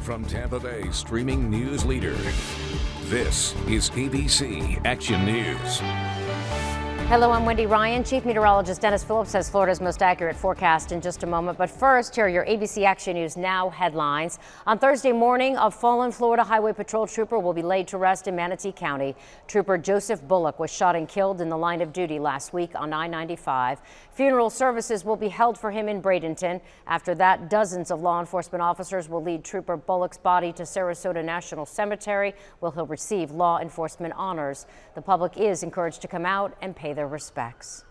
From Tampa Bay streaming news leader, this is ABC Action News. Hello, I'm Wendy Ryan. Chief Meteorologist Dennis Phillips has Florida's most accurate forecast in just a moment. But first, here are your ABC Action News Now headlines. On Thursday morning, a fallen Florida Highway Patrol trooper will be laid to rest in Manatee County. Trooper Joseph Bullock was shot and killed in the line of duty last week on I-95. Funeral services will be held for him in Bradenton. After that, dozens of law enforcement officers will lead Trooper Bullock's body to Sarasota National Cemetery, where he'll receive law enforcement honors. The public is encouraged to come out and pay their respects.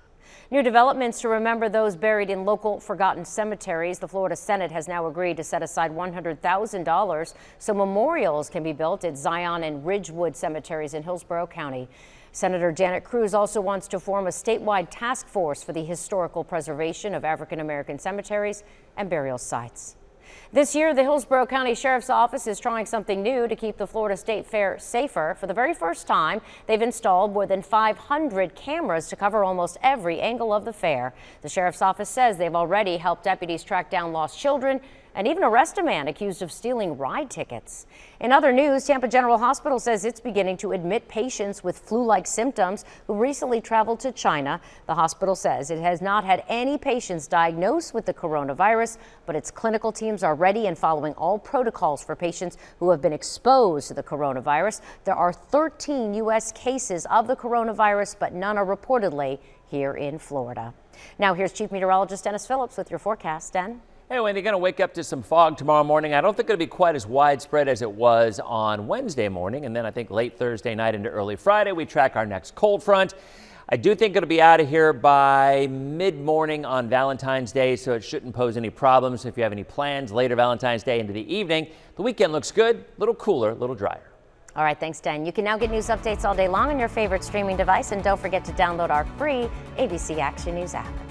New developments to remember those buried in local forgotten cemeteries. The Florida Senate has now agreed to set aside $100,000 so memorials can be built at Zion and Ridgewood cemeteries in Hillsborough County. Senator Janet Cruz also wants to form a statewide task force for the historical preservation of African American cemeteries and burial sites. This year, the Hillsborough County Sheriff's Office is trying something new to keep the Florida State Fair safer. For the very first time, they've installed more than 500 cameras to cover almost every angle of the fair. The Sheriff's Office says they've already helped deputies track down lost children and even arrest a man accused of stealing ride tickets. In other news, Tampa General Hospital says it's beginning to admit patients with flu-like symptoms who recently traveled to China. The hospital says it has not had any patients diagnosed with the coronavirus, but its clinical teams are ready and following all protocols for patients who have been exposed to the coronavirus. There are 13 U.S. cases of the coronavirus, but none are reportedly here in Florida. Now here's Chief Meteorologist Dennis Phillips with your forecast. Den? Hey, Wendy, going to wake up to some fog tomorrow morning. I don't think it'll be quite as widespread as it was on Wednesday morning. And then I think late Thursday night into early Friday, we track our next cold front. I do think it'll be out of here by mid-morning on Valentine's Day, so it shouldn't pose any problems if you have any plans later Valentine's Day into the evening. The weekend looks good, a little cooler, a little drier. All right, thanks, Den. You can now get news updates all day long on your favorite streaming device. And don't forget to download our free ABC Action News app.